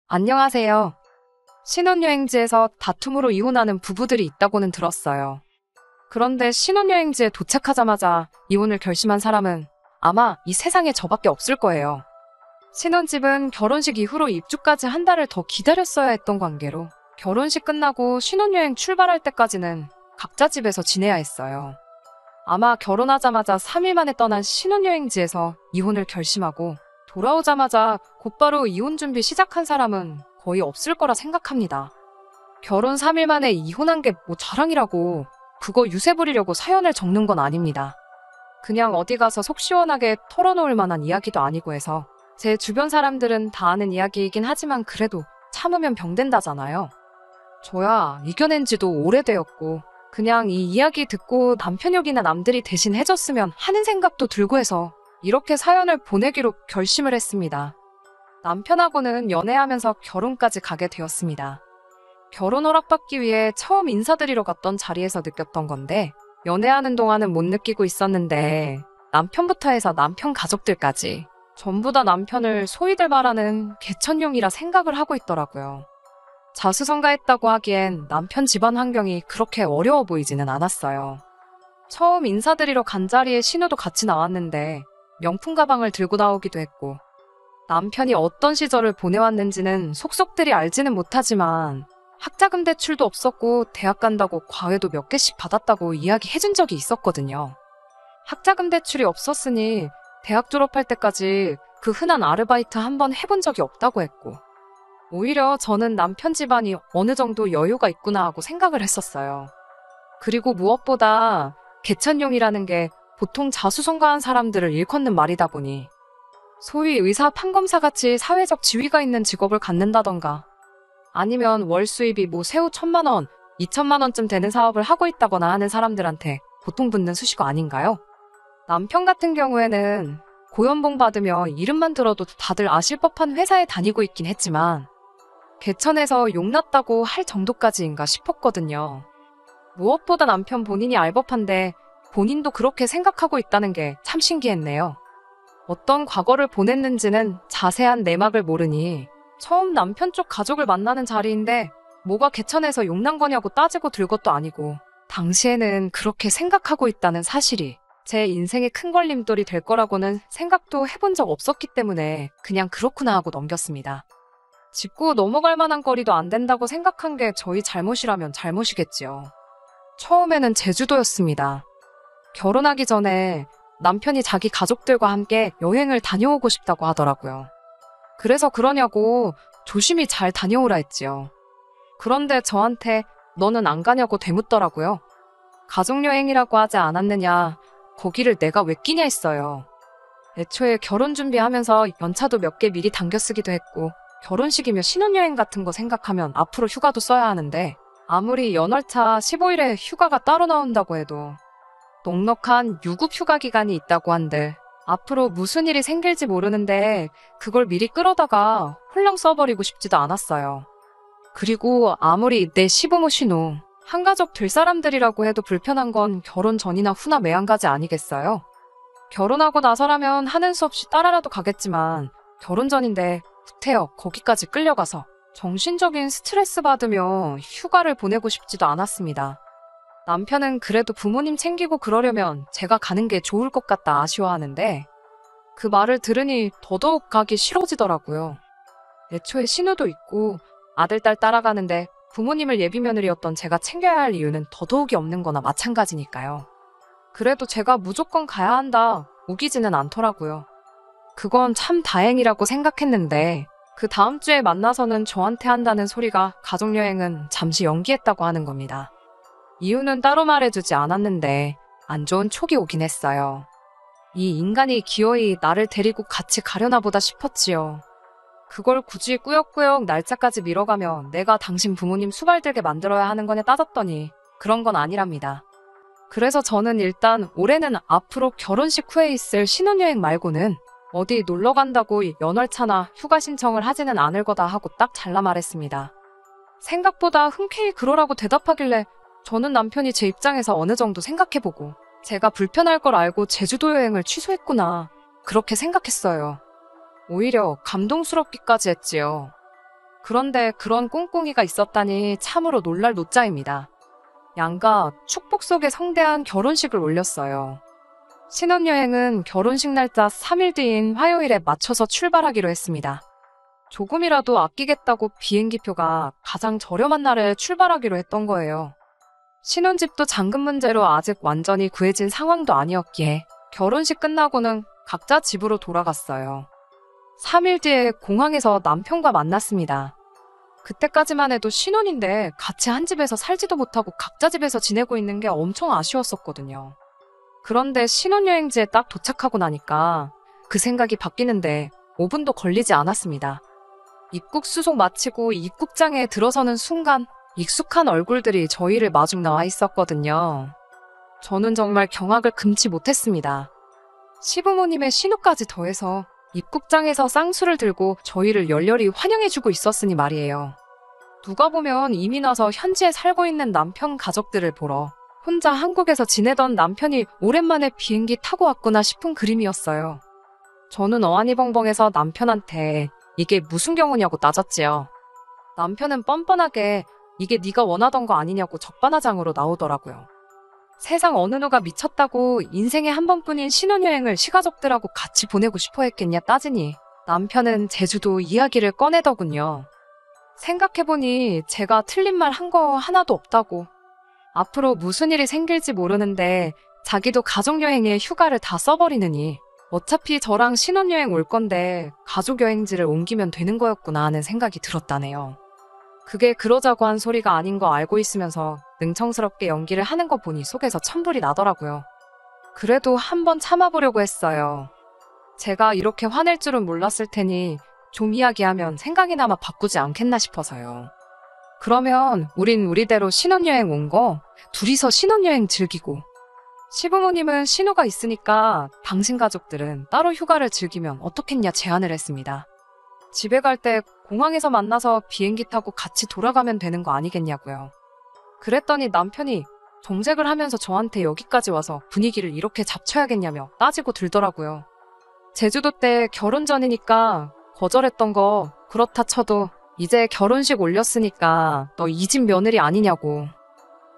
안녕하세요. 신혼여행지에서 다툼으로 이혼하는 부부들이 있다고는 들었어요. 그런데 신혼여행지에 도착하자마자 이혼을 결심한 사람은 아마 이 세상에 저밖에 없을 거예요. 신혼집은 결혼식 이후로 입주까지 한 달을 더 기다렸어야 했던 관계로 결혼식 끝나고 신혼여행 출발할 때까지는 각자 집에서 지내야 했어요. 아마 결혼하자마자 3일 만에 떠난 신혼여행지에서 이혼을 결심하고 돌아오자마자 곧바로 이혼 준비 시작한 사람은 거의 없을 거라 생각합니다. 결혼 3일 만에 이혼한 게 뭐 자랑이라고 그거 유세 부리려고 사연을 적는 건 아닙니다. 그냥 어디 가서 속 시원하게 털어놓을 만한 이야기도 아니고 해서 제 주변 사람들은 다 아는 이야기이긴 하지만 그래도 참으면 병된다잖아요. 저야 이겨낸 지도 오래되었고 그냥 이 이야기 듣고 남편 욕이나 남들이 대신 해줬으면 하는 생각도 들고 해서 이렇게 사연을 보내기로 결심을 했습니다. 남편하고는 연애하면서 결혼까지 가게 되었습니다. 결혼 허락받기 위해 처음 인사드리러 갔던 자리에서 느꼈던 건데 연애하는 동안은 못 느끼고 있었는데 남편부터 해서 남편 가족들까지 전부 다 남편을 소위들 말하는 개천용이라 생각을 하고 있더라고요. 자수성가했다고 하기엔 남편 집안 환경이 그렇게 어려워 보이지는 않았어요. 처음 인사드리러 간 자리에 신우도 같이 나왔는데 명품 가방을 들고 나오기도 했고 남편이 어떤 시절을 보내왔는지는 속속들이 알지는 못하지만 학자금 대출도 없었고 대학 간다고 과외도 몇 개씩 받았다고 이야기해준 적이 있었거든요. 학자금 대출이 없었으니 대학 졸업할 때까지 그 흔한 아르바이트 한 번 해본 적이 없다고 했고 오히려 저는 남편 집안이 어느 정도 여유가 있구나 하고 생각을 했었어요. 그리고 무엇보다 개천용이라는 게 보통 자수성가한 사람들을 일컫는 말이다 보니 소위 의사, 판검사같이 사회적 지위가 있는 직업을 갖는다던가 아니면 월 수입이 뭐 세후 1,000만 원, 2,000만 원쯤 되는 사업을 하고 있다거나 하는 사람들한테 보통 붙는 수식어 아닌가요? 남편 같은 경우에는 고연봉 받으며 이름만 들어도 다들 아실 법한 회사에 다니고 있긴 했지만 개천에서 용났다고 할 정도까지인가 싶었거든요. 무엇보다 남편 본인이 알 법한데 본인도 그렇게 생각하고 있다는 게 참 신기했네요. 어떤 과거를 보냈는지는 자세한 내막을 모르니 처음 남편 쪽 가족을 만나는 자리인데 뭐가 개천에서 용난 거냐고 따지고 들 것도 아니고 당시에는 그렇게 생각하고 있다는 사실이 제 인생의 큰 걸림돌이 될 거라고는 생각도 해본 적 없었기 때문에 그냥 그렇구나 하고 넘겼습니다. 짚고 넘어갈 만한 거리도 안 된다고 생각한 게 저희 잘못이라면 잘못이겠지요. 처음에는 제주도였습니다. 결혼하기 전에 남편이 자기 가족들과 함께 여행을 다녀오고 싶다고 하더라고요. 그래서 그러냐고 조심히 잘 다녀오라 했지요. 그런데 저한테 너는 안 가냐고 되묻더라고요. 가족여행이라고 하지 않았느냐, 거기를 내가 왜 끼냐 했어요. 애초에 결혼 준비하면서 연차도 몇 개 미리 당겨 쓰기도 했고 결혼식이며 신혼여행 같은 거 생각하면 앞으로 휴가도 써야 하는데 아무리 연월차 15일에 휴가가 따로 나온다고 해도 넉넉한 유급 휴가 기간이 있다고 한들 앞으로 무슨 일이 생길지 모르는데 그걸 미리 끌어다가 홀랑 써버리고 싶지도 않았어요. 그리고 아무리 내 시부모 신우 한가족 될 사람들이라고 해도 불편한 건 결혼 전이나 후나 매한가지 아니겠어요? 결혼하고 나서라면 하는 수 없이 따라라도 가겠지만 결혼 전인데 구태여 거기까지 끌려가서 정신적인 스트레스 받으며 휴가를 보내고 싶지도 않았습니다. 남편은 그래도 부모님 챙기고 그러려면 제가 가는 게 좋을 것 같다 아쉬워하는데 그 말을 들으니 더더욱 가기 싫어지더라고요. 애초에 신우도 있고 아들, 딸 따라가는데 부모님을 예비며느리였던 제가 챙겨야 할 이유는 더더욱이 없는 거나 마찬가지니까요. 그래도 제가 무조건 가야 한다 우기지는 않더라고요. 그건 참 다행이라고 생각했는데 그 다음 주에 만나서는 저한테 한다는 소리가 가족여행은 잠시 연기했다고 하는 겁니다. 이유는 따로 말해주지 않았는데 안 좋은 촉이 오긴 했어요. 이 인간이 기어이 나를 데리고 같이 가려나 보다 싶었지요. 그걸 굳이 꾸역꾸역 날짜까지 미뤄가며 내가 당신 부모님 수발들게 만들어야 하는 거냐 따졌더니 그런 건 아니랍니다. 그래서 저는 일단 올해는 앞으로 결혼식 후에 있을 신혼여행 말고는 어디 놀러 간다고 연월차나 휴가 신청을 하지는 않을 거다 하고 딱 잘라 말했습니다. 생각보다 흔쾌히 그러라고 대답하길래 저는 남편이 제 입장에서 어느 정도 생각해보고 제가 불편할 걸 알고 제주도 여행을 취소했구나 그렇게 생각했어요. 오히려 감동스럽기까지 했지요. 그런데 그런 꿍꿍이가 있었다니 참으로 놀랄 노짜입니다. 양가 축복 속에 성대한 결혼식을 올렸어요. 신혼여행은 결혼식 날짜 3일 뒤인 화요일에 맞춰서 출발하기로 했습니다. 조금이라도 아끼겠다고 비행기표가 가장 저렴한 날에 출발하기로 했던 거예요. 신혼집도 잔금 문제로 아직 완전히 구해진 상황도 아니었기에 결혼식 끝나고는 각자 집으로 돌아갔어요. 3일 뒤에 공항에서 남편과 만났습니다. 그때까지만 해도 신혼인데 같이 한 집에서 살지도 못하고 각자 집에서 지내고 있는 게 엄청 아쉬웠었거든요. 그런데 신혼여행지에 딱 도착하고 나니까 그 생각이 바뀌는데 5분도 걸리지 않았습니다. 입국 수속 마치고 입국장에 들어서는 순간 익숙한 얼굴들이 저희를 마중 나와 있었거든요. 저는 정말 경악을 금치 못했습니다. 시부모님의 신우까지 더해서 입국장에서 쌍수를 들고 저희를 열렬히 환영해주고 있었으니 말이에요. 누가 보면 이민 와서 현지에 살고 있는 남편 가족들을 보러 혼자 한국에서 지내던 남편이 오랜만에 비행기 타고 왔구나 싶은 그림이었어요. 저는 어안이벙벙해서 남편한테 이게 무슨 경우냐고 따졌지요. 남편은 뻔뻔하게 이게 네가 원하던 거 아니냐고 적반하장으로 나오더라고요. 세상 어느 누가 미쳤다고 인생에 한 번뿐인 신혼여행을 시가족들하고 같이 보내고 싶어 했겠냐 따지니 남편은 제주도 이야기를 꺼내더군요. 생각해보니 제가 틀린 말 한 거 하나도 없다고. 앞으로 무슨 일이 생길지 모르는데 자기도 가족여행에 휴가를 다 써버리느니 어차피 저랑 신혼여행 올 건데 가족여행지를 옮기면 되는 거였구나 하는 생각이 들었다네요. 그게 그러자고 한 소리가 아닌 거 알고 있으면서 능청스럽게 연기를 하는 거 보니 속에서 천불이 나더라고요. 그래도 한번 참아보려고 했어요. 제가 이렇게 화낼 줄은 몰랐을 테니 좀 이야기하면 생각이나마 바꾸지 않겠나 싶어서요. 그러면 우린 우리대로 신혼여행 온 거 둘이서 신혼여행 즐기고 시부모님은 신우가 있으니까 당신 가족들은 따로 휴가를 즐기면 어떻겠냐 제안을 했습니다. 집에 갈 때 공항에서 만나서 비행기 타고 같이 돌아가면 되는 거 아니겠냐고요. 그랬더니 남편이 정색을 하면서 저한테 여기까지 와서 분위기를 이렇게 잡쳐야겠냐며 따지고 들더라고요. 제주도 때 결혼 전이니까 거절했던 거 그렇다 쳐도 이제 결혼식 올렸으니까 너 이 집 며느리 아니냐고.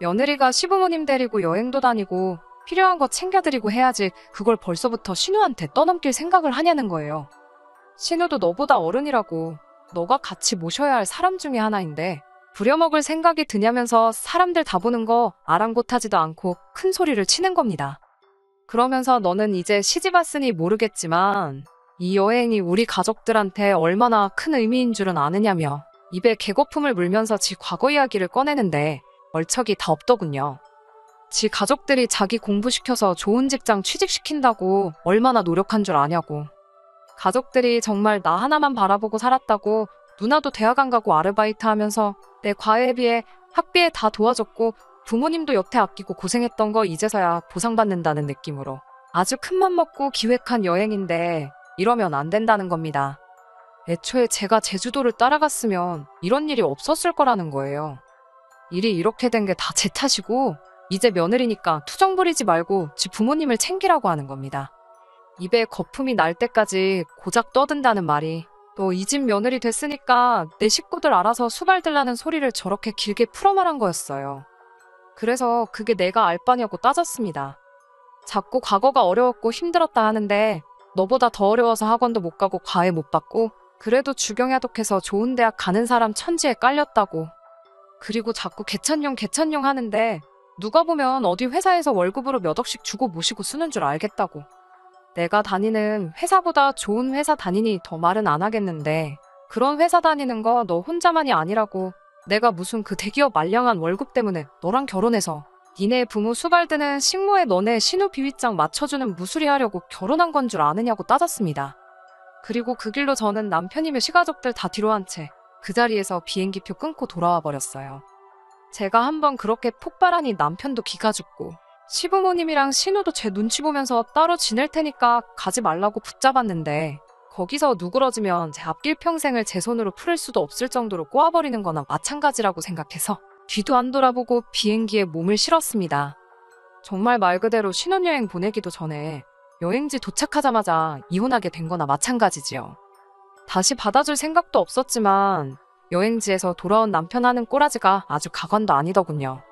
며느리가 시부모님 데리고 여행도 다니고 필요한 거 챙겨드리고 해야지 그걸 벌써부터 신우한테 떠넘길 생각을 하냐는 거예요. 신우도 너보다 어른이라고. 너가 같이 모셔야 할 사람 중에 하나인데 부려먹을 생각이 드냐면서 사람들 다 보는 거 아랑곳하지도 않고 큰 소리를 치는 겁니다. 그러면서 너는 이제 시집 왔으니 모르겠지만 이 여행이 우리 가족들한테 얼마나 큰 의미인 줄은 아느냐며 입에 개거품을 물면서 지 과거 이야기를 꺼내는데 얼척이 다 없더군요. 지 가족들이 자기 공부시켜서 좋은 직장 취직시킨다고 얼마나 노력한 줄 아냐고. 가족들이 정말 나 하나만 바라보고 살았다고 누나도 대학 안 가고 아르바이트 하면서 내 과외에 비해 학비에 다 도와줬고 부모님도 여태 아끼고 고생했던 거 이제서야 보상받는다는 느낌으로 아주 큰맘 먹고 기획한 여행인데 이러면 안 된다는 겁니다. 애초에 제가 제주도를 따라갔으면 이런 일이 없었을 거라는 거예요. 일이 이렇게 된 게 다 제 탓이고 이제 며느리니까 투정 부리지 말고 지 부모님을 챙기라고 하는 겁니다. 입에 거품이 날 때까지 고작 떠든다는 말이 너 이 집 며느리 됐으니까 내 식구들 알아서 수발들라는 소리를 저렇게 길게 풀어 말한 거였어요. 그래서 그게 내가 알 바냐고 따졌습니다. 자꾸 과거가 어려웠고 힘들었다 하는데 너보다 더 어려워서 학원도 못 가고 과외 못 받고 그래도 주경야독해서 좋은 대학 가는 사람 천지에 깔렸다고. 그리고 자꾸 개천용 하는데 누가 보면 어디 회사에서 월급으로 몇 억씩 주고 모시고 쓰는 줄 알겠다고. 내가 다니는 회사보다 좋은 회사 다니니 더 말은 안 하겠는데 그런 회사 다니는 거 너 혼자만이 아니라고. 내가 무슨 그 대기업 말량한 월급 때문에 너랑 결혼해서 니네 부모 수발드는 식모에 너네 신우 비위장 맞춰주는 무수리 하려고 결혼한 건 줄 아느냐고 따졌습니다. 그리고 그 길로 저는 남편이며 시가족들 다 뒤로 한 채 그 자리에서 비행기표 끊고 돌아와 버렸어요. 제가 한번 그렇게 폭발하니 남편도 기가 죽고 시부모님이랑 신우도 제 눈치 보면서 따로 지낼 테니까 가지 말라고 붙잡았는데 거기서 누그러지면 제 앞길 평생을 제 손으로 풀을 수도 없을 정도로 꼬아버리는 거나 마찬가지라고 생각해서 뒤도 안 돌아보고 비행기에 몸을 실었습니다. 정말 말 그대로 신혼여행 보내기도 전에 여행지 도착하자마자 이혼하게 된 거나 마찬가지지요. 다시 받아줄 생각도 없었지만 여행지에서 돌아온 남편 하는 꼬라지가 아주 가관도 아니더군요.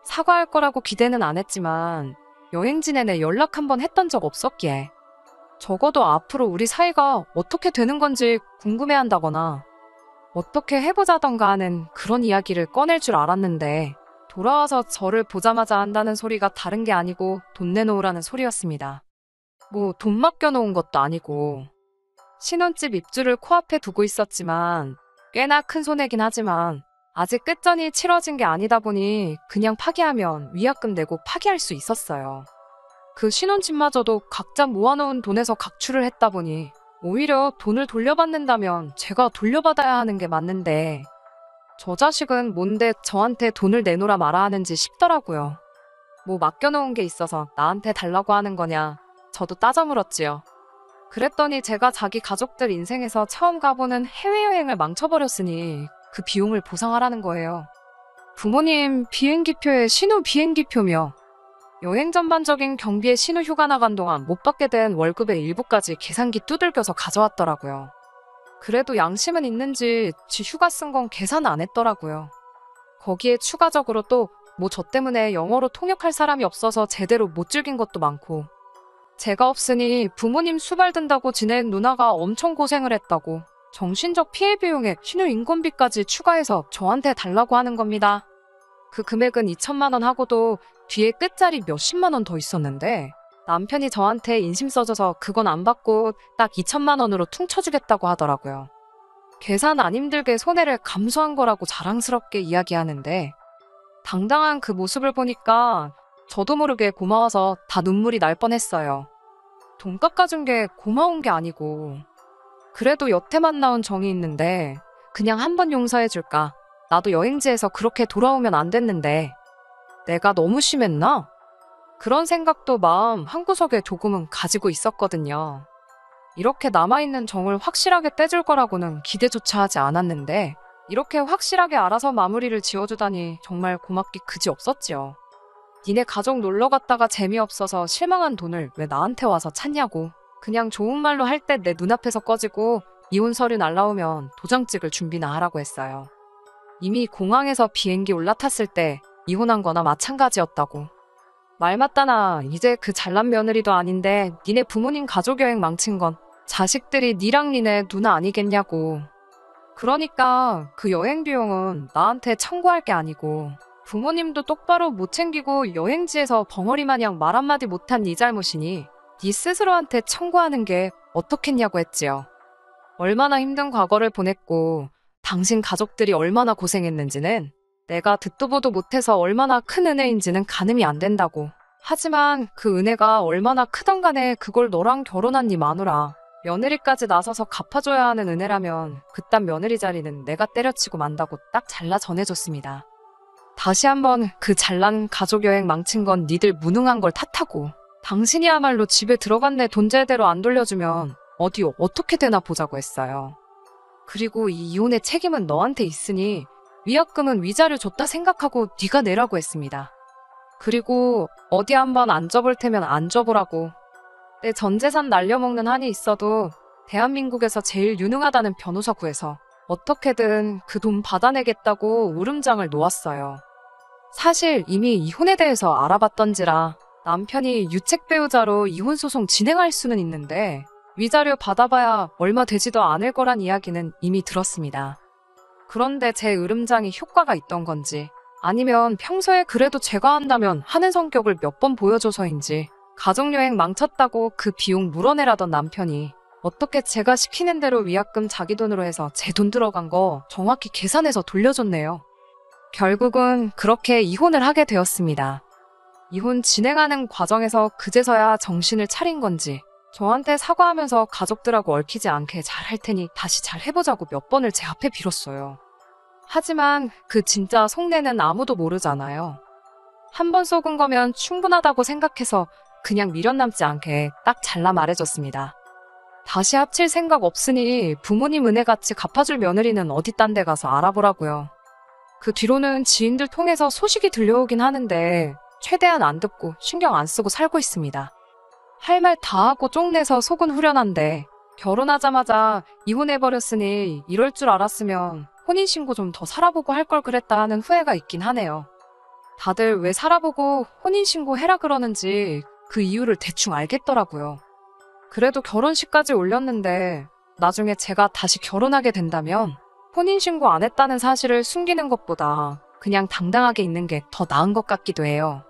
사과할 거라고 기대는 안 했지만 여행지 내내 연락 한번 했던 적 없었기에 적어도 앞으로 우리 사이가 어떻게 되는 건지 궁금해한다거나 어떻게 해보자던가 하는 그런 이야기를 꺼낼 줄 알았는데 돌아와서 저를 보자마자 한다는 소리가 다른 게 아니고 돈 내놓으라는 소리였습니다. 뭐 돈 맡겨놓은 것도 아니고 신혼집 입주를 코앞에 두고 있었지만 꽤나 큰 손해긴 하지만 아직 끝전이 치러진 게 아니다 보니 그냥 파기하면 위약금 내고 파기할 수 있었어요. 그 신혼집마저도 각자 모아놓은 돈에서 각출을 했다 보니 오히려 돈을 돌려받는다면 제가 돌려받아야 하는 게 맞는데 저 자식은 뭔데 저한테 돈을 내놓으라 말아 하는지 싶더라고요. 뭐 맡겨놓은 게 있어서 나한테 달라고 하는 거냐 저도 따져 물었지요. 그랬더니 제가 자기 가족들 인생에서 처음 가보는 해외여행을 망쳐버렸으니 그 비용을 보상하라는 거예요. 부모님 비행기표에 신호 비행기표며 여행 전반적인 경비에 신호 휴가 나간 동안 못 받게 된 월급의 일부까지 계산기 두들겨서 가져왔더라고요. 그래도 양심은 있는지 지 휴가 쓴 건 계산 안 했더라고요. 거기에 추가적으로 또 뭐 저 때문에 영어로 통역할 사람이 없어서 제대로 못 즐긴 것도 많고 제가 없으니 부모님 수발 든다고 지낸 누나가 엄청 고생을 했다고 정신적 피해 비용에 신호 인건비까지 추가해서 저한테 달라고 하는 겁니다. 그 금액은 2천만 원 하고도 뒤에 끝자리 몇십만 원 더 있었는데 남편이 저한테 인심 써줘서 그건 안 받고 딱 2천만 원으로 퉁쳐주겠다고 하더라고요. 계산 안 힘들게 손해를 감수한 거라고 자랑스럽게 이야기하는데 당당한 그 모습을 보니까 저도 모르게 고마워서 다 눈물이 날 뻔했어요. 돈 깎아준 게 고마운 게 아니고 그래도 여태만 나온 정이 있는데 그냥 한번 용서해줄까? 나도 여행지에서 그렇게 돌아오면 안 됐는데 내가 너무 심했나? 그런 생각도 마음 한구석에 조금은 가지고 있었거든요. 이렇게 남아있는 정을 확실하게 떼줄 거라고는 기대조차 하지 않았는데 이렇게 확실하게 알아서 마무리를 지어주다니 정말 고맙기 그지 없었지요. 니네 가족 놀러 갔다가 재미없어서 실망한 돈을 왜 나한테 와서 찾냐고. 그냥 좋은 말로 할 때 내 눈앞에서 꺼지고 이혼 서류 날라오면 도장 찍을 준비나 하라고 했어요. 이미 공항에서 비행기 올라탔을 때 이혼한 거나 마찬가지였다고. 말 맞다나 이제 그 잘난 며느리도 아닌데 니네 부모님 가족여행 망친 건 자식들이 니랑 니네 누나 아니겠냐고. 그러니까 그 여행 비용은 나한테 청구할 게 아니고 부모님도 똑바로 못 챙기고 여행지에서 벙어리 마냥 말 한마디 못한 네 잘못이니 네 스스로한테 청구하는 게 어떻겠냐고 했지요. 얼마나 힘든 과거를 보냈고 당신 가족들이 얼마나 고생했는지는 내가 듣도 보도 못해서 얼마나 큰 은혜인지는 가늠이 안 된다고. 하지만 그 은혜가 얼마나 크던 간에 그걸 너랑 결혼한 네 마누라 며느리까지 나서서 갚아줘야 하는 은혜라면 그딴 며느리 자리는 내가 때려치고 만다고 딱 잘라 전해줬습니다. 다시 한번 그 잘난 가족여행 망친 건 니들 무능한 걸 탓하고 당신이야말로 집에 들어간 내 돈 제대로 안 돌려주면 어디 어떻게 되나 보자고 했어요. 그리고 이 이혼의 책임은 너한테 있으니 위약금은 위자료 줬다 생각하고 네가 내라고 했습니다. 그리고 어디 한번 안 접을 테면 안 접으라고. 내 전 재산 날려먹는 한이 있어도 대한민국에서 제일 유능하다는 변호사 구해서 어떻게든 그 돈 받아내겠다고 울음장을 놓았어요. 사실 이미 이혼에 대해서 알아봤던지라 남편이 유책 배우자로 이혼 소송 진행할 수는 있는데 위자료 받아봐야 얼마 되지도 않을 거란 이야기는 이미 들었습니다. 그런데 제 으름장이 효과가 있던 건지 아니면 평소에 그래도 제가 한다면 하는 성격을 몇 번 보여줘서인지 가족여행 망쳤다고 그 비용 물어내라던 남편이 어떻게 제가 시키는 대로 위약금 자기 돈으로 해서 제 돈 들어간 거 정확히 계산해서 돌려줬네요. 결국은 그렇게 이혼을 하게 되었습니다. 이혼 진행하는 과정에서 그제서야 정신을 차린 건지 저한테 사과하면서 가족들하고 얽히지 않게 잘 할 테니 다시 잘 해보자고 몇 번을 제 앞에 빌었어요. 하지만 그 진짜 속내는 아무도 모르잖아요. 한 번 속은 거면 충분하다고 생각해서 그냥 미련 남지 않게 딱 잘라 말해줬습니다. 다시 합칠 생각 없으니 부모님 은혜같이 갚아줄 며느리는 어디 딴 데 가서 알아보라고요. 그 뒤로는 지인들 통해서 소식이 들려오긴 하는데 최대한 안 듣고 신경 안 쓰고 살고 있습니다. 할 말 다 하고 쪽내서 속은 후련한데 결혼하자마자 이혼해버렸으니 이럴 줄 알았으면 혼인신고 좀 더 살아보고 할 걸 그랬다 하는 후회가 있긴 하네요. 다들 왜 살아보고 혼인신고 해라 그러는지 그 이유를 대충 알겠더라고요. 그래도 결혼식까지 올렸는데 나중에 제가 다시 결혼하게 된다면 혼인신고 안 했다는 사실을 숨기는 것보다 그냥 당당하게 있는 게 더 나은 것 같기도 해요.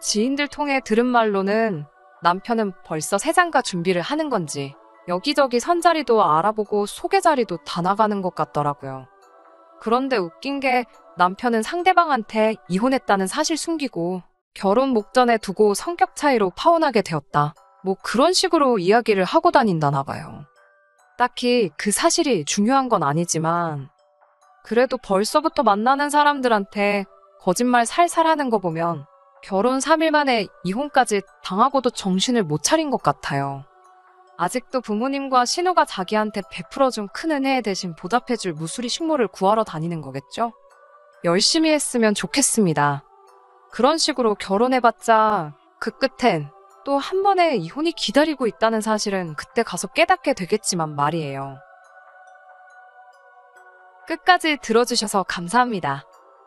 지인들 통해 들은 말로는 남편은 벌써 새장가 준비를 하는 건지 여기저기 선자리도 알아보고 소개 자리도 다 나가는 것 같더라고요. 그런데 웃긴 게 남편은 상대방한테 이혼했다는 사실 숨기고 결혼 목전에 두고 성격 차이로 파혼하게 되었다. 뭐 그런 식으로 이야기를 하고 다닌다나 봐요. 딱히 그 사실이 중요한 건 아니지만 그래도 벌써부터 만나는 사람들한테 거짓말 살살 하는 거 보면 결혼 3일 만에 이혼까지 당하고도 정신을 못 차린 것 같아요. 아직도 부모님과 신우가 자기한테 베풀어준 큰 은혜에 대신 보답해줄 무수리 식모를 구하러 다니는 거겠죠? 열심히 했으면 좋겠습니다. 그런 식으로 결혼해봤자 그 끝엔 또 한 번의 이혼이 기다리고 있다는 사실은 그때 가서 깨닫게 되겠지만 말이에요. 끝까지 들어주셔서 감사합니다.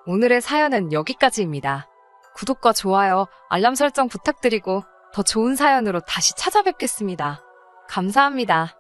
오늘의 사연은 여기까지입니다. 구독과 좋아요, 알람 설정 부탁드리고 더 좋은 사연으로 다시 찾아뵙겠습니다. 감사합니다.